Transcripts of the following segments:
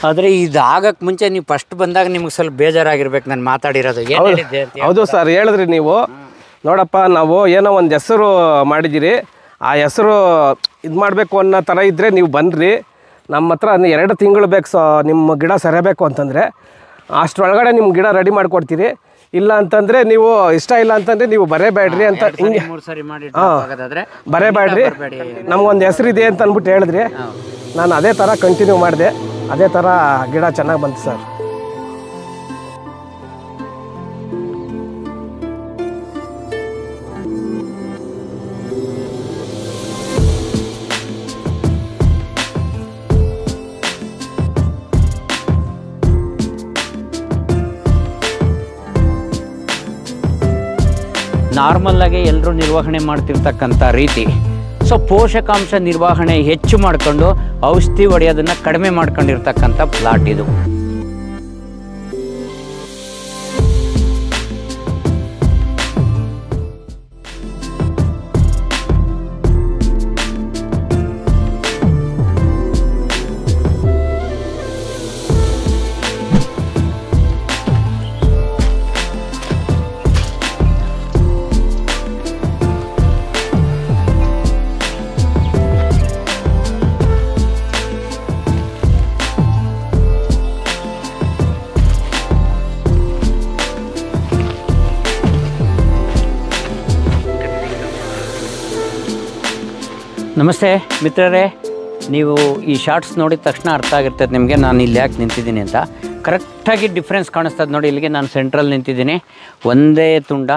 ಆದರೆ ಇದಾಗಕ್ಕೆ ಮುಂಚೆ ನೀವು ಫಸ್ಟ್ ಬಂದಾಗ ನಿಮ್ಗೆ ಸ್ವಲ್ಪ ಬೇಜಾರಾಗಿರ್ಬೇಕು ನಾನು ಮಾತಾಡಿರೋದು. ಏನು ಹೇಳಿದ್ದೆ ಅಂತ? ಹೌದು ಸರ್, ಹೇಳಿದ್ರಿ ನೀವು. ನೋಡಪ್ಪ, ನಾವು ಏನೋ ಒಂದು ಹೆಸರು ಮಾಡಿದ್ದೀರಿ, ಆ ಹೆಸರು ಇದು ಮಾಡಬೇಕು ಅನ್ನೋ ಥರ ಇದ್ದರೆ ನೀವು ಬನ್ನಿರಿ. ನಮ್ಮ ಹತ್ರ 2 ತಿಂಗಳು ಬೇಕು ನಿಮ್ಮ ಗಿಡ ಸರಿಯಬೇಕು ಅಂತಂದರೆ ಅಷ್ಟರೊಳಗಡೆ ನಿಮ್ಮ ಗಿಡ ರೆಡಿ ಮಾಡಿಕೊಡ್ತೀರಿ. ಇಲ್ಲ ಅಂತಂದರೆ ನೀವು ಇಷ್ಟ ಇಲ್ಲ ಅಂತಂದರೆ ನೀವು ಬರೇಬೇಡ್ರಿ ಅಂತ ಹಿಂಗೆ. ಬರೇಬೇಡ್ರಿ, ನಮಗೊಂದು ಹೆಸರಿದೆ ಅಂತ ಅಂದ್ಬಿಟ್ಟು ಹೇಳಿದ್ರಿ. ನಾನು ಅದೇ ಥರ ಕಂಟಿನ್ಯೂ ಮಾಡಿದೆ, ಅದೇ ಥರ ಗಿಡ ಚೆನ್ನಾಗಿ ಬಂತು ಸರ್. ನಾರ್ಮಲ್ಲಾಗಿ ಎಲ್ಲರೂ ನಿರ್ವಹಣೆ ಮಾಡ್ತಿರ್ತಕ್ಕಂಥ ರೀತಿ. ಸೊ ಪೋಷಕಾಂಶ ನಿರ್ವಹಣೆ ಹೆಚ್ಚು ಮಾಡಿಕೊಂಡು ಔಷಧಿ ಹೊಡೆಯೋದನ್ನು ಕಡಿಮೆ ಮಾಡ್ಕೊಂಡಿರ್ತಕ್ಕಂಥ ಪ್ಲಾಟ್ ಇದು. ನಮಸ್ತೆ ಮಿತ್ರರೇ, ನೀವು ಈ ಶಾರ್ಟ್ಸ್ ನೋಡಿದ ತಕ್ಷಣ ಅರ್ಥ ಆಗಿರ್ತದೆ ನಿಮಗೆ ನಾನು ಇಲ್ಲಿ ಯಾಕೆ ನಿಂತಿದ್ದೀನಿ ಅಂತ. ಕರೆಕ್ಟಾಗಿ ಡಿಫ್ರೆನ್ಸ್ ಕಾಣಿಸ್ತದೆ ನೋಡಿ. ಇಲ್ಲಿಗೆ ನಾನು ಸೆಂಟ್ರಲ್ಲಿ ನಿಂತಿದ್ದೀನಿ. ಒಂದೇ ತುಂಡ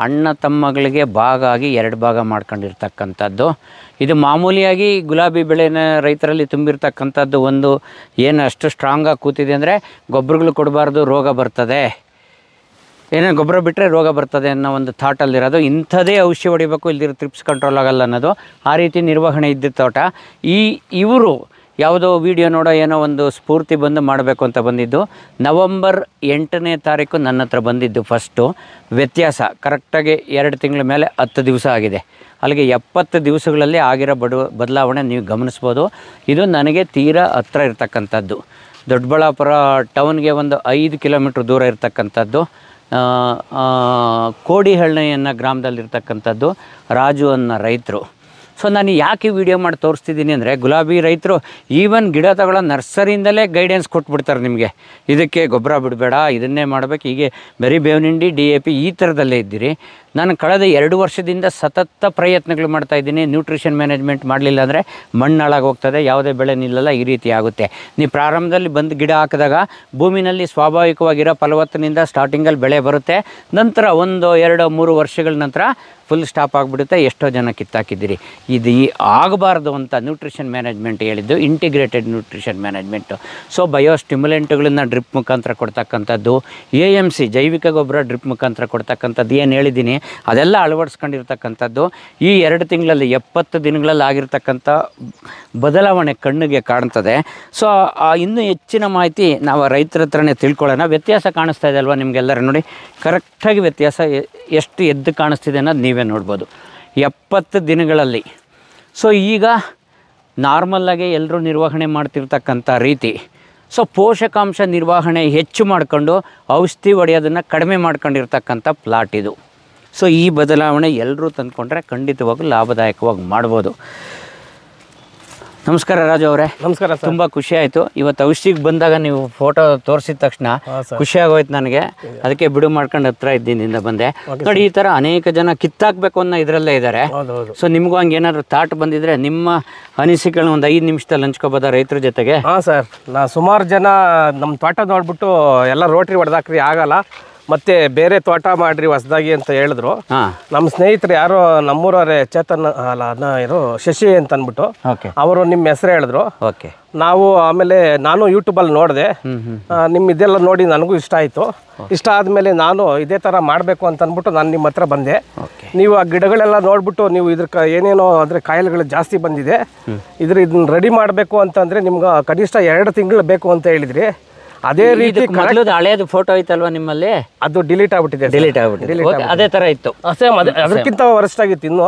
ಅಣ್ಣ ತಮ್ಮಗಳಿಗೆ ಭಾಗ ಆಗಿ 2 ಭಾಗ ಮಾಡ್ಕೊಂಡಿರ್ತಕ್ಕಂಥದ್ದು. ಇದು ಮಾಮೂಲಿಯಾಗಿ ಗುಲಾಬಿ ಬೆಳೆನ ರೈತರಲ್ಲಿ ತುಂಬಿರ್ತಕ್ಕಂಥದ್ದು. ಒಂದು ಏನು ಅಷ್ಟು ಸ್ಟ್ರಾಂಗಾಗಿ ಕೂತಿದೆ ಅಂದರೆ ಗೊಬ್ಬರಗಳು ಕೊಡಬಾರ್ದು, ರೋಗ ಬರ್ತದೆ, ಏನೋ ಗೊಬ್ಬರ ಬಿಟ್ಟರೆ ರೋಗ ಬರ್ತದೆ ಅನ್ನೋ ಒಂದು ಥಾಟಲ್ಲಿರೋದು. ಇಂಥದೇ ಔಷಧಿ ಹೊಡಿಬೇಕು, ಇಲ್ದಿರೋ ಟ್ರಿಪ್ಸ್ ಕಂಟ್ರೋಲ್ ಆಗಲ್ಲ ಅನ್ನೋದು. ಆ ರೀತಿ ನಿರ್ವಹಣೆ ಇದ್ದಿದ್ದ ತೋಟ. ಇವರು ಯಾವುದೋ ವಿಡಿಯೋ ನೋಡೋ ಏನೋ ಒಂದು ಸ್ಫೂರ್ತಿ ಬಂದು ಮಾಡಬೇಕು ಅಂತ ಬಂದಿದ್ದು. ನವಂಬರ್ 8ನೇ ತಾರೀಕು ನನ್ನ ಹತ್ರ ಬಂದಿದ್ದು ಫಸ್ಟು. ವ್ಯತ್ಯಾಸ ಕರೆಕ್ಟಾಗಿ 2 ತಿಂಗಳ ಮೇಲೆ 10 ದಿವಸ ಆಗಿದೆ. ಅಲ್ಲಿಗೆ 70 ದಿವಸಗಳಲ್ಲಿ ಆಗಿರೋ ಬದಲಾವಣೆ ನೀವು ಗಮನಿಸ್ಬೋದು. ಇದು ನನಗೆ ತೀರಾ ಹತ್ರ ಇರ್ತಕ್ಕಂಥದ್ದು. ದೊಡ್ಡಬಳ್ಳಾಪುರ ಟೌನ್ಗೆ ಒಂದು 5 ಕಿಲೋಮೀಟ್ರ್ ದೂರ ಇರ್ತಕ್ಕಂಥದ್ದು. ಕೋಡಿಹಳ್ಳಿ ಅನ್ನೋ ಗ್ರಾಮದಲ್ಲಿರ್ತಕ್ಕಂಥದ್ದು ರಾಜು ಅನ್ನೋ ರೈತರು. ಸೊ ನಾನು ಯಾಕೆ ವಿಡಿಯೋ ಮಾಡಿ ತೋರಿಸ್ತಿದ್ದೀನಿ ಅಂದರೆ, ಗುಲಾಬಿ ರೈತರು ಈವನ್ ಗಿಡ ತಗೊಳ್ಳೋ ನರ್ಸರಿಯಿಂದಲೇ ಗೈಡೆನ್ಸ್ ಕೊಟ್ಬಿಡ್ತಾರೆ ನಿಮಗೆ. ಇದಕ್ಕೆ ಗೊಬ್ಬರ ಬಿಡಬೇಡ, ಇದನ್ನೇ ಮಾಡಬೇಕು, ಹೀಗೆ ಬರೀ ಬೇವಿನ ಹಿಂಡಿ, DAP ಈ ಥರದಲ್ಲೇ ಇದ್ದೀರಿ. ನಾನು ಕಳೆದ 2 ವರ್ಷದಿಂದ ಸತತ ಪ್ರಯತ್ನಗಳು ಮಾಡ್ತಾಯಿದ್ದೀನಿ. ನ್ಯೂಟ್ರಿಷನ್ ಮ್ಯಾನೇಜ್ಮೆಂಟ್ ಮಾಡಲಿಲ್ಲ ಅಂದರೆ ಮಣ್ಣು ಹಾಳಾಗಿ ಹೋಗ್ತದೆ, ಯಾವುದೇ ಬೆಳೆ ನಿಲ್ಲಲ್ಲ, ಈ ರೀತಿ ಆಗುತ್ತೆ. ನೀವು ಪ್ರಾರಂಭದಲ್ಲಿ ಬಂದು ಗಿಡ ಹಾಕಿದಾಗ ಭೂಮಿನಲ್ಲಿ ಸ್ವಾಭಾವಿಕವಾಗಿರೋ ಫಲವತ್ತನಿಂದ ಸ್ಟಾರ್ಟಿಂಗಲ್ಲಿ ಬೆಳೆ ಬರುತ್ತೆ. ನಂತರ 1, 2, 3 ವರ್ಷಗಳ ನಂತರ ಫುಲ್ ಸ್ಟಾಪ್ ಆಗಿಬಿಡುತ್ತೆ. ಎಷ್ಟೋ ಜನ ಕಿತ್ತಾಕಿದ್ದೀರಿ. ಇದು ಆಗಬಾರ್ದು ಅಂತ ನ್ಯೂಟ್ರಿಷನ್ ಮ್ಯಾನೇಜ್ಮೆಂಟ್ ಹೇಳಿದ್ದು, integrated nutrition management. So bio ಸ್ಟಿಮ್ಯುಲೆಂಟ್ಗಳನ್ನ ಡ್ರಿಪ್ ಮುಖಾಂತರ ಕೊಡ್ತಕ್ಕಂಥದ್ದು, AMC ಜೈವಿಕ ಗೊಬ್ಬರ ಡ್ರಿಪ್ ಮುಖಾಂತರ ಕೊಡ್ತಕ್ಕಂಥದ್ದು, ಏನು ಹೇಳಿದ್ದೀನಿ ಅದೆಲ್ಲ ಅಳವಡಿಸ್ಕೊಂಡಿರ್ತಕ್ಕಂಥದ್ದು. ಈ 2 ತಿಂಗಳಲ್ಲಿ 70 ದಿನಗಳಲ್ಲಿ ಆಗಿರ್ತಕ್ಕಂಥ ಬದಲಾವಣೆ ಕಣ್ಣಿಗೆ ಕಾಣ್ತದೆ. ಸೊ ಇನ್ನೂ ಹೆಚ್ಚಿನ ಮಾಹಿತಿ ನಾವು ರೈತರ ಹತ್ರನೇ ತಿಳ್ಕೊಳ್ಳೋಣ. ವ್ಯತ್ಯಾಸ ಕಾಣಿಸ್ತಾ ಇದೆ ಅಲ್ವಾ ನಿಮಗೆಲ್ಲರೂ? ನೋಡಿ ಕರೆಕ್ಟಾಗಿ ವ್ಯತ್ಯಾಸ ಎಷ್ಟು ಎದ್ದು ಕಾಣಿಸ್ತಿದೆ ಅನ್ನೋದು ನೀವೇ ನೋಡ್ಬೋದು 70 ದಿನಗಳಲ್ಲಿ. ಸೊ ಈಗ ನಾರ್ಮಲ್ಲಾಗಿ ಎಲ್ಲರೂ ನಿರ್ವಹಣೆ ಮಾಡ್ತಿರ್ತಕ್ಕಂಥ ರೀತಿ. ಸೊ ಪೋಷಕಾಂಶ ನಿರ್ವಹಣೆ ಹೆಚ್ಚು ಮಾಡಿಕೊಂಡು ಔಷಧಿ ಹೊಡೆಯೋದನ್ನು ಕಡಿಮೆ ಮಾಡ್ಕೊಂಡಿರ್ತಕ್ಕಂಥ ಪ್ಲಾಟ್ ಇದು. ಸೊ ಈ ಬದಲಾವಣೆ ಎಲ್ಲರೂ ತಂದುಕೊಂಡ್ರೆ ಖಂಡಿತವಾಗೂ ಲಾಭದಾಯಕವಾಗಿ ಮಾಡ್ಬೋದು. ನಮಸ್ಕಾರ ರಾಜು ಅವರೇ. ನಮಸ್ಕಾರ. ತುಂಬ ಖುಷಿ ಆಯಿತು ಇವತ್ತು ಔಷಧಿಗೆ ಬಂದಾಗ ನೀವು ಫೋಟೋ ತೋರಿಸಿದ ತಕ್ಷಣ ಖುಷಿಯಾಗೋಯ್ತು ನನಗೆ. ಅದಕ್ಕೆ ಬಿಡು ಮಾಡ್ಕೊಂಡು ಹತ್ರ ಇದ್ದಿಂದ ಬಂದೆ. ನೋಡಿ ಈ ಥರ ಅನೇಕ ಜನ ಕಿತ್ತಾಕಬೇಕು ಅನ್ನೋ ಇದರಲ್ಲೇ ಇದ್ದಾರೆ. ಸೊ ನಿಮಗೂ ಹಂಗೆ ಏನಾದರೂ ಥಾಟ್ ಬಂದಿದ್ರೆ ನಿಮ್ಮ ಅನಿಸಿಕೆಗಳನ್ನ ಒಂದು 5 ನಿಮಿಷದಲ್ಲಿ ಹಂಚ್ಕೋಬೋದಾ ರೈತರ ಜೊತೆಗೆ? ಹಾಂ ಸರ್, ಸುಮಾರು ಜನ ನಮ್ಮ ತೋಟ ನೋಡ್ಬಿಟ್ಟು ಎಲ್ಲ ರೋಟ್ರಿ ಹೊಡೆದಾಕ್ರಿ ಆಗಲ್ಲ, ಮತ್ತೆ ಬೇರೆ ತೋಟ ಮಾಡ್ರಿ ಹೊಸದಾಗಿ ಅಂತ ಹೇಳಿದ್ರು. ನಮ್ಮ ಸ್ನೇಹಿತರು ಯಾರೋ ನಮ್ಮೂರವರೇ ಚೇತನ್ ಇರೋ ಶಶಿ ಅಂತ ಅಂದ್ಬಿಟ್ಟು ಅವರು ನಿಮ್ಮ ಹೆಸರು ಹೇಳಿದ್ರು. ನಾವು ಆಮೇಲೆ ನಾನು ಯೂಟ್ಯೂಬಲ್ಲಿ ನೋಡಿದೆ, ನಿಮ್ಮ ಇದೆಲ್ಲ ನೋಡಿ ನನಗೂ ಇಷ್ಟ ಆಯಿತು. ಇಷ್ಟ ಆದಮೇಲೆ ನಾನು ಇದೇ ಥರ ಮಾಡಬೇಕು ಅಂತ ಅಂದ್ಬಿಟ್ಟು ನಾನು ನಿಮ್ಮ ಹತ್ರ ಬಂದೆ. ನೀವು ಆ ಗಿಡಗಳೆಲ್ಲ ನೋಡ್ಬಿಟ್ಟು ನೀವು ಇದ್ರ ಏನೇನೋ ಅಂದರೆ ಕಾಯಿಲೆಗಳು ಜಾಸ್ತಿ ಬಂದಿದೆ, ಇದನ್ನ ರೆಡಿ ಮಾಡಬೇಕು ಅಂತಂದರೆ ನಿಮ್ಗೆ ಕನಿಷ್ಠ 2 ತಿಂಗಳು ಬೇಕು ಅಂತ ಹೇಳಿದ್ರಿ. ಅದೇ ರೀತಿ ಹಳೇದು ಫೋಟೋ ಐತಲ್ವಾ ನಿಮ್ಮಲ್ಲಿ? ಅದು ಡಿಲೀಟ್ ಆಗ್ಬಿಟ್ಟಿದೆ. ಅದೇ ತರ ಇತ್ತು, ಸೇಮ್ ಅದಕ್ಕಿಂತ ವರಸ್ಟ್ ಆಗಿತ್ತು ಇನ್ನು.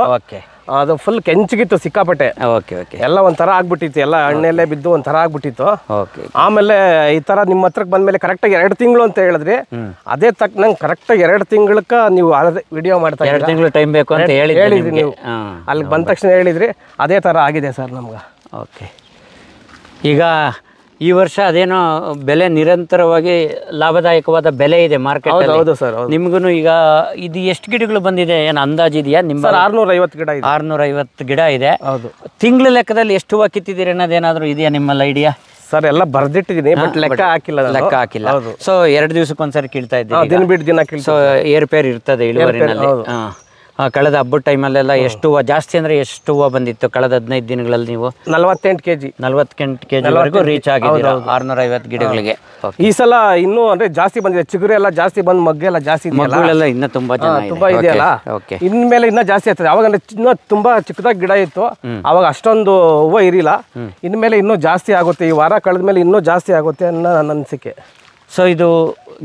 ಅದು ಫುಲ್ ಕೆಂಚಿಗಿತ್ತು ಸಿಕ್ಕಾಪಟ್ಟೆ. Okay okay. ಎಲ್ಲ ಒಂಥರ ಆಗ್ಬಿಟ್ಟಿತ್ತು, ಎಲ್ಲ ಹಣ್ಣೆಲ್ಲೇ ಬಿದ್ದು ಒಂಥರ ಆಗ್ಬಿಟ್ಟಿತ್ತು. ಓಕೆ. ಆಮೇಲೆ ಈ ತರ ನಿಮ್ಮ ಹತ್ರಕ್ಕೆ ಬಂದ್ಮೇಲೆ ಕರೆಕ್ಟಾಗಿ 2 ತಿಂಗಳು ಅಂತ ಹೇಳಿದ್ರಿ. ಅದೇ ನಂಗೆ ಕರೆಕ್ಟಾಗಿ 2 ತಿಂಗಳಕ್ಕ ನೀವು ವಿಡಿಯೋ ಮಾಡ್ತಾ 2 ತಿಂಗಳು ಟೈಮ್ ಬೇಕು ಅಂತ ಹೇಳಿದ್ರಿ ನೀವು. ಅಲ್ಲಿ ಬಂದ ತಕ್ಷಣ ಹೇಳಿದ್ರಿ, ಅದೇ ತರ ಆಗಿದೆ ಸರ್ ನಮ್ಗೆ. ಓಕೆ. ಈಗ ಈ ವರ್ಷ ಅದೇನೋ ಬೆಲೆ ನಿರಂತರವಾಗಿ ಲಾಭದಾಯಕವಾದ ಬೆಲೆ ಇದೆ ಮಾರ್ಕೆಟ್. ಹೌದು ಸರ್. ನಿಮ್ಗೂ ಈಗ ಇದು ಎಷ್ಟು ಗಿಡಗಳು ಬಂದಿದೆ, ಏನು ಅಂದಾಜು ಇದೆಯಾ ನಿಮ್ಮ? 650 ಗಿಡ ಇದೆ. 650 ಗಿಡ ಇದೆ. ಹೌದು. ತಿಂಗಳ ಲೆಕ್ಕದಲ್ಲಿ ಎಷ್ಟು ಹೂವು ಕಿತ್ತಿದ್ದೀರಿ ಅನ್ನೋದೇನಾದರೂ ಇದೆಯಾ ನಿಮ್ಮಲ್ಲಿ ಐಡಿಯಾ? ಸರ್ ಎಲ್ಲ ಬರ್ದಿಟ್ಟಿದ್ದೀನಿ, ಬಟ್ ಲೆಕ್ಕ ಹಾಕಿಲ್ಲ. ಸೊ 2 ದಿವಸಕ್ಕೊಂದ್ಸರಿ ಕೀಳ್ತಾ ಇದ್ದೀನಿ, ದಿನ ಬಿಟ್ಟು ದಿನ. ಸೊ ಏರ್ಪೇರ್ ಇರ್ತದೆ ಇಳುವರಿನಲ್ಲಿ. ಕಳೆದ ಹಬ್ಬದ ಟೈಮಲ್ಲೆಲ್ಲ ಎಷ್ಟು ಹೂವು ಜಾಸ್ತಿ ಅಂದರೆ ಎಷ್ಟು ಹೂವು ಬಂದಿತ್ತು ಕಳೆದ 15 ದಿನಗಳಲ್ಲಿ? ನೀವು 48 kg 48 kg ರೀಚ್ ಆಗಿದೆ 650 ಗಿಡಗಳಿಗೆ. ಈ ಸಲ ಇನ್ನೂ ಅಂದ್ರೆ ಜಾಸ್ತಿ ಬಂದಿದೆ, ಚಿಗುರು ಎಲ್ಲ ಜಾಸ್ತಿ ಬಂದು ಮಗ್ಗೆಲ್ಲ ಜಾಸ್ತಿ ಮಗ್ಗಳೆಲ್ಲ ಇನ್ನೂ ತುಂಬಾ ಇದೆಯಲ್ಲ. ಇನ್ಮೇಲೆ ಇನ್ನೂ ಜಾಸ್ತಿ ಆಗ್ತದೆ. ಅವಾಗ ಇನ್ನೂ ತುಂಬಾ ಚಿಕ್ಕದಾಗಿ ಗಿಡ ಇತ್ತು, ಅವಾಗ ಅಷ್ಟೊಂದು ಹೂವು ಇರಿಲ್ಲ. ಇನ್ಮೇಲೆ ಇನ್ನೂ ಜಾಸ್ತಿ ಆಗುತ್ತೆ, ಈ ವಾರ ಕಳೆದ ಮೇಲೆ ಇನ್ನೂ ಜಾಸ್ತಿ ಆಗುತ್ತೆ ಅನ್ನೋ ನನ್ನ ಅನಿಸಿಕೆ. ಸೊ ಇದು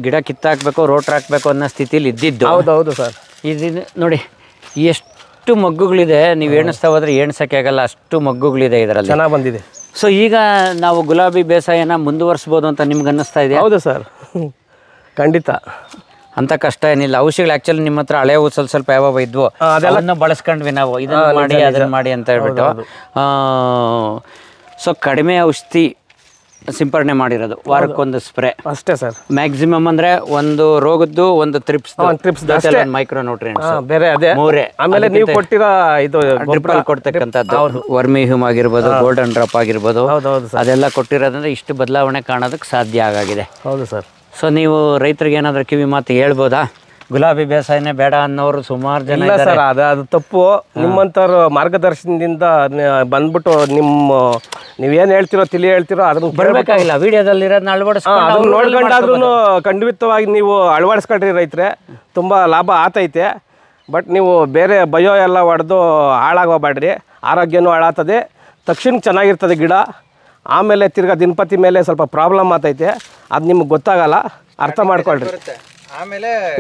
ಗಿಡ ಕಿತ್ತಾಕ್ಬೇಕು, ರೋಟ್ರ್ ಹಾಕ್ಬೇಕು ಅನ್ನೋ ಸ್ಥಿತಿಲಿ ಇದ್ದಿದ್ದು. ಹೌದು ಸರ್. ಇದು ನೋಡಿ ಎಷ್ಟು ಮಗ್ಗುಗಳಿದೆ, ನೀವು ಎಣಿಸ್ತಾ ಹೋದ್ರೆ ಎಣ್ಸಕ್ಕೆ ಆಗಲ್ಲ, ಅಷ್ಟು ಮಗ್ಗುಗಳಿದೆ ಇದರಲ್ಲಿ. ಚೆನ್ನಾಗಿ ಬಂದಿದೆ. ಸೊ ಈಗ ನಾವು ಗುಲಾಬಿ ಬೇಸಾಯನ ಮುಂದುವರಿಸ್ಬೋದು ಅಂತ ನಿಮ್ಗೆ ಅನ್ನಿಸ್ತಾ ಇದೆ? ಹೌದು ಸರ್, ಖಂಡಿತ. ಅಂತ ಕಷ್ಟ ಏನಿಲ್ಲ. ಔಷಧಿಗಳು ಆ್ಯಕ್ಚುಲಿ ನಿಮ್ಮ ಹತ್ರ ಹಳೆ ಸ್ವಲ್ಪ ಯಾವ ಇದ್ವು ಅದೆಲ್ಲ ಬಳಸ್ಕೊಂಡ್ವಿ ನಾವು, ಇದನ್ನು ಮಾಡಿ ಅದನ್ನು ಮಾಡಿ ಅಂತ ಹೇಳ್ಬಿಟ್ಟು. ಸೊ ಕಡಿಮೆ ಔಷಧಿ ಸಿಂಪರಣೆ ಮಾಡಿರೋದು, ವಾರಕ್ಕೊಂದು ಸ್ಪ್ರೇ ಅಷ್ಟೇ ಸರ್. ಮ್ಯಾಕ್ಸಿಮಮ್ ಅಂದ್ರೆ ಒಂದು ರೋಗದ್ದು, ಒಂದು ತ್ರಿಪ್ಸ್ ಮೈಕ್ರೋ ನ್ಯೂಟ್ರಿಯೆಂಟ್ಸ್ ಬೇರೆ ಅದೇ ಮೂರೇ. ಆಮೇಲೆ ನೀವು ಕೊಟ್ಟಿರೋ ಇದು ಡ್ರಿಪ್ಪಲ್ಲಿ ಕೊಡ್ತಕ್ಕಂಥದ್ದು ವರ್ಮಿ ಹ್ಯೂಮ್ ಆಗಿರ್ಬೋದು, ಗೋಲ್ಡನ್ ಡ್ರಾಪ್ ಆಗಿರ್ಬೋದು, ಅದೆಲ್ಲ ಕೊಟ್ಟಿರೋದ್ರಿಂದ ಇಷ್ಟು ಬದಲಾವಣೆ ಕಾಣೋದಕ್ಕೆ ಸಾಧ್ಯ ಆಗಿದೆ. ಹೌದು ಸರ್. ಸೊ ನೀವು ರೈತರಿಗೆ ಏನಾದರೂ ಕಿವಿ ಮಾತು ಹೇಳ್ಬೋದಾ? ಗುಲಾಬಿ ಬೇಸಾಯನೇ ಬೇಡ ಅನ್ನೋರು ಸುಮಾರು ಜನ ಇಲ್ಲ ಸರ್. ಅದು ತಪ್ಪು. ನಿಮ್ಮಂಥವ್ರು ಮಾರ್ಗದರ್ಶನದಿಂದ ಬಂದ್ಬಿಟ್ಟು ನೀವೇನು ಹೇಳ್ತಿರೋ ಹೇಳ್ತಿರೋ ಅದನ್ನ ಬರಬೇಕಾಗಿಲ್ಲ, ವಿಡಿಯೋದಲ್ಲಿ ಇರೋದನ್ನ ಅದನ್ನ ನೋಡ್ಕೊಂಡಾದ್ರೂ ಖಂಡಿತವಾಗಿ ನೀವು ಅಳವಡಿಸ್ಕೊಳ್ರಿ ರೈತರೆ, ತುಂಬ ಲಾಭ ಆತೈತೆ. ಬಟ್ ನೀವು ಬೇರೆ ಬಯೋ ಎಲ್ಲ ಹೊಡೆದು ಹಾಳಾಗೋಗ್ಬೇಡ್ರಿ, ಆರೋಗ್ಯನೂ ಹಾಳಾಗ್ತದೆ, ತಕ್ಷಣಕ್ಕೆ ಚೆನ್ನಾಗಿರ್ತದೆ ಗಿಡ. ಆಮೇಲೆ ತಿರ್ಗಾ ದಿನಪತಿ ಮೇಲೆ ಸ್ವಲ್ಪ ಪ್ರಾಬ್ಲಮ್ ಆತೈತೆ, ಅದು ನಿಮ್ಗೆ ಗೊತ್ತಾಗಲ್ಲ, ಅರ್ಥ ಮಾಡ್ಕೊಳ್ರಿ.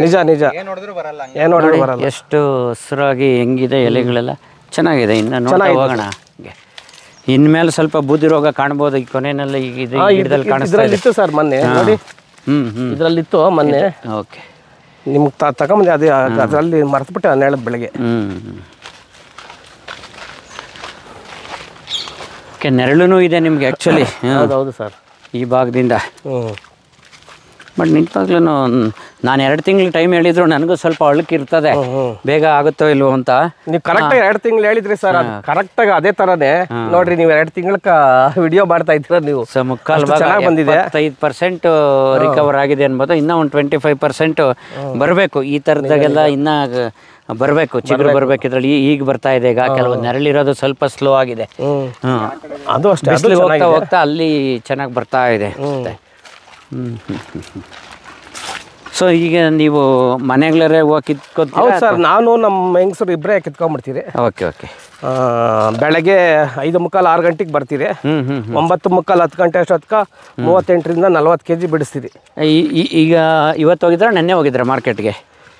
ನಿಜ ಏನು ನೋಡಿದ್ರು ಬರಲ್ಲ. ಎಷ್ಟು ಹಸಿರಾಗಿ ಹೆಂಗಿದೆ ಎಲೆಗಳೆಲ್ಲ ಚೆನ್ನಾಗಿದೆ. ಇನ್ನು ನೋಡ್ತಾ ಹೋಗೋಣ. ಇನ್ಮೇಲೆ ಸ್ವಲ್ಪ ಬೂದಿ ರೋಗ ಕಾಣ್ಬೋದು ಈ ಕೊನೆಯಲ್ಲಿ. ಈಗ ಗಿಡದಲ್ಲಿ ಕಾಣಿಸ್ತಾ ಇತ್ತು ಸರ್ ಮೊನ್ನೆ ನೋಡಿ, ಇದರಲ್ಲಿತ್ತು ಮೊನ್ನೆ. ಓಕೆ, ನಿಮ್ಗೆ ತಗೊಂಬಂದೆ, ಅದೇ ಅದರಲ್ಲಿ ಮರೆತುಬಿಟ್ಟೆ ನಾನು ಹೇಳೋದು ಬೆಳಗ್ಗೆ. ಓಕೆ, ನೆರಳು ಇದೆ ನಿಮ್ಗೆ ಆ್ಯಕ್ಚುಲಿ. ಹೌದು ಸರ್, ಈ ಭಾಗದಿಂದ. ಬಟ್ ನಿಜವಾಗ್ಲೂ ನಾನು 2 ತಿಂಗಳು ಟೈಮ್ ಹೇಳಿದ್ರು ನನಗೂ ಸ್ವಲ್ಪ ಅಳುಕಿರ್ತದೆ, ಬೇಗ ಆಗುತ್ತೋ ಇಲ್ವೋ ಅಂತ. ನೀವು ಕರೆಕ್ಟಾಗಿ 2 ತಿಂಗಳು ಹೇಳಿದ್ರಿ ಸರ್, ಕರೆಕ್ಟಾಗಿ ಅದೇ ಥರನೇ ನೋಡ್ರಿ. ನೀವು 2 ತಿಂಗಳಕ್ಕೆ ವಿಡಿಯೋ ಮಾಡ್ತಾ ಇದ್ದೀರ ನೀವು. ಸೊ ಮುಕ್ಕಾಲು ಭಾಗ ಬಂದಿದೆ, 5% ರಿಕವರ್ ಆಗಿದೆ ಅನ್ಬೋದು. ಇನ್ನೂ ಒಂದು 25% ಬರಬೇಕು. ಈ ಥರದಾಗೆಲ್ಲ ಇನ್ನೂ ಬರಬೇಕು, ಚಿಗುರು ಬರಬೇಕು. ಇದರಲ್ಲಿ ಈಗ ಬರ್ತಾ ಇದೆ. ಈಗ ಕೆಲವು ನೆರಳಿರೋದು ಸ್ವಲ್ಪ ಸ್ಲೋ ಆಗಿದೆ. ಅದು ಅಷ್ಟೇ, ಹೋಗ್ತಾ ಹೋಗ್ತಾ ಅಲ್ಲಿ ಚೆನ್ನಾಗಿ ಬರ್ತಾ ಇದೆ. ಸೊ ಈಗ ನೀವು ಮನೆಗಳೇ ಹೋಗಿ ಕಿತ್ಕೊತೀರಾ? ಹೌದು ಸರ್, ನಾನು ನಮ್ಮ ಹೆಂಗಸರು ಇಬ್ಬರೇ ಕಿತ್ಕೊಂಡ್ಬಿಡ್ತೀರಿ. Okay okay. ಬೆಳಗ್ಗೆ 5:45 6 ಗಂಟೆಗೆ ಬರ್ತೀರಿ. 9:45 10 ಗಂಟೆ ಅಷ್ಟೊತ್ಕ 38ರಿಂದ 40 kg ಬಿಡಿಸ್ತೀರಿ. ಈಗ ಇವತ್ತು ಹೋಗಿದ್ರೆ ನೆನ್ನೆ ಹೋಗಿದ್ರೆ ಮಾರ್ಕೆಟ್ಗೆ?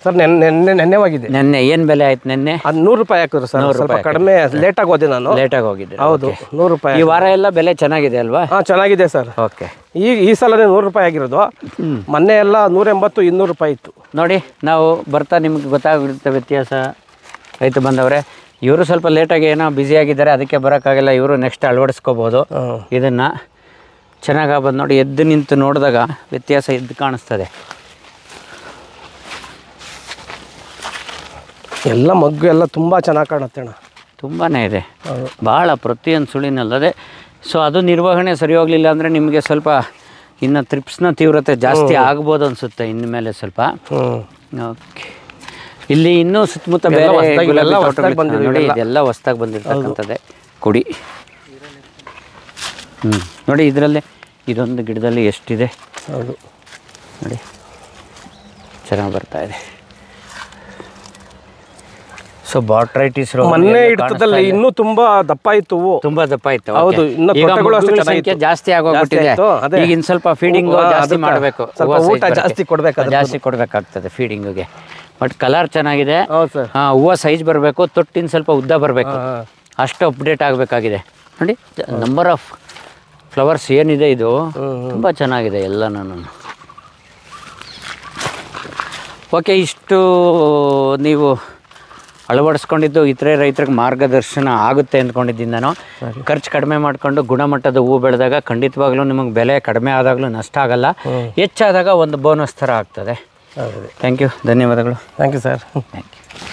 ಸರ್ ನೆನ್ನೆ ಹೋಗಿದ್ದೆ. ನೆನ್ನೆ ಏನು ಬೆಲೆ ಆಯ್ತು ನೆನ್ನೆ? ಅದು 100 ರೂಪಾಯಿ ಹಾಕಿದ್ರು ಸರ್, ಸ್ವಲ್ಪ ಕಡಿಮೆ. ಲೇಟಾಗಿ ಹೋದೆ ನಾನು. ಲೇಟಾಗಿ ಹೋಗಿದ್ದೆ? ಹೌದು, 100 ರೂಪಾಯಿ. ಈ ವಾರ ಎಲ್ಲ ಬೆಲೆ ಚೆನ್ನಾಗಿದೆ ಅಲ್ವಾ? ಹಾಂ, ಚೆನ್ನಾಗಿದೆ ಸರ್. ಓಕೆ. ಈ ಸಲನೇ 100 ರೂಪಾಯಿ ಆಗಿರೋದು. ಮೊನ್ನೆ ಎಲ್ಲ 180 200 ರೂಪಾಯಿ ಇತ್ತು. ನೋಡಿ, ನಾವು ಬರ್ತಾ ನಿಮ್ಗೆ ಗೊತ್ತಾಗುತ್ತೆ ವ್ಯತ್ಯಾಸ. ರೈತ ಬಂದವರೇ, ಇವರು ಸ್ವಲ್ಪ ಲೇಟಾಗಿ ಏನೋ ಬ್ಯುಸಿ ಆಗಿದ್ದಾರೆ, ಅದಕ್ಕೆ ಬರೋಕ್ಕಾಗಿಲ್ಲ. ಇವರು ನೆಕ್ಸ್ಟ್ ಅಳವಡಿಸ್ಕೋಬೋದು ಇದನ್ನು. ಚೆನ್ನಾಗಿ ಬಂದು ನೋಡಿ, ಎದ್ದು ನಿಂತು ನೋಡಿದಾಗ ವ್ಯತ್ಯಾಸ ಎದ್ದು ಕಾಣಿಸ್ತದೆ. ಎಲ್ಲ ಮಗ್ಗು ಎಲ್ಲ ತುಂಬ ಚೆನ್ನಾಗಿ ಕಾಣುತ್ತೆ ಅಣ್ಣ. ತುಂಬಾ ಇದೆ, ಭಾಳ ಪ್ರತಿಯೊಂದು ಸುಳಿನಲ್ಲದೆ. ಸೊ ಅದು ನಿರ್ವಹಣೆ ಸರಿ ಹೋಗಲಿಲ್ಲ ಅಂದರೆ ನಿಮಗೆ ಸ್ವಲ್ಪ ಇನ್ನು ತ್ರಿಪ್ಸ್ನ ತೀವ್ರತೆ ಜಾಸ್ತಿ ಆಗ್ಬೋದು ಅನಿಸುತ್ತೆ ಇನ್ಮೇಲೆ ಸ್ವಲ್ಪ. ಓಕೆ, ಇಲ್ಲಿ ಇನ್ನೂ ಸುತ್ತಮುತ್ತ ಬೇರೆ ನೋಡಿ, ಇದೆಲ್ಲ ಹೊಸ್ದಾಗಿ ಬಂದಿರ್ತಕ್ಕಂಥದ್ದೇ ಕುಡಿ. ನೋಡಿ, ಇದರಲ್ಲೇ ಇದೊಂದು ಗಿಡದಲ್ಲಿ ಎಷ್ಟಿದೆ. ಹೌದು ನೋಡಿ, ಚೆನ್ನಾಗಿ ಬರ್ತಾ ಇದೆ. ಸೊ ಬಾಟ್ರೈಟಿಸ್ ರೋಗ ಮೊನ್ನೆ ಹಿಡಿತದಲ್ಲಿ ಇನ್ನೂ ತುಂಬಾ ದಪ್ಪ ಇತ್ತು ಹೂವು. ತುಂಬಾ ದಪ್ಪ ಇತ್ತು. ಹೌದು, ಇನ್ನು ಈಗ ತೊಟ್ಟೆಗಳು ಅಷ್ಟೇ ಮಗುಗಳ ಚೆನ್ನಾಗಿತ್ತು. ಸಂಖ್ಯೆ ಜಾಸ್ತಿ ಆಗೋಗ್ಬಿಟ್ಟಿದೆ. ಜಾಸ್ತಿ ಆಯ್ತು, ಅದೇ. ಈಗ ಇನ್ನು ಸ್ವಲ್ಪ ಫೀಡಿಂಗ್ ಜಾಸ್ತಿ ಮಾಡಬೇಕು, ಸ್ವಲ್ಪ ಊಟ ಜಾಸ್ತಿ ಕೊಡ್ಬೇಕು, ಜಾಸ್ತಿ ಕೊಡಬೇಕಾಗ್ತದೆ ಫೀಡಿಂಗಿಗೆ. ಬಟ್ ಕಲರ್ ಚೆನ್ನಾಗಿದೆ. ಹೌದು ಸರ್. ಹೂವು ಸೈಜ್ ಬರಬೇಕು, ತೊಟ್ಟಿನ ಸ್ವಲ್ಪ ಉದ್ದ ಬರಬೇಕು, ಅಷ್ಟು ಅಪ್ಡೇಟ್ ಆಗಬೇಕಾಗಿದೆ. ನೋಡಿ ನಂಬರ್ ಆಫ್ ಫ್ಲವರ್ಸ್ ಏನಿದೆ ಇದು ತುಂಬ ಚೆನ್ನಾಗಿದೆ ಎಲ್ಲ. ನಾನು ಓಕೆ, ಇಷ್ಟು ನೀವು ಅಳವಡಿಸ್ಕೊಂಡಿದ್ದು ಇತರೆ ರೈತರಿಗೆ ಮಾರ್ಗದರ್ಶನ ಆಗುತ್ತೆ ಅಂದ್ಕೊಂಡಿದ್ದೀನಿ ನಾನು. ಖರ್ಚು ಕಡಿಮೆ ಮಾಡಿಕೊಂಡು ಗುಣಮಟ್ಟದ ಹೂ ಬೆಳೆದಾಗ ಖಂಡಿತವಾಗ್ಲೂ ನಿಮಗೆ ಬೆಲೆ ಕಡಿಮೆ ಆದಾಗಲೂ ನಷ್ಟ ಆಗಲ್ಲ, ಹೆಚ್ಚಾದಾಗ ಒಂದು ಬೋನಸ್ ಥರ ಆಗ್ತದೆ. ಥ್ಯಾಂಕ್ ಯು, ಧನ್ಯವಾದಗಳು. Thank you sir. Thank you.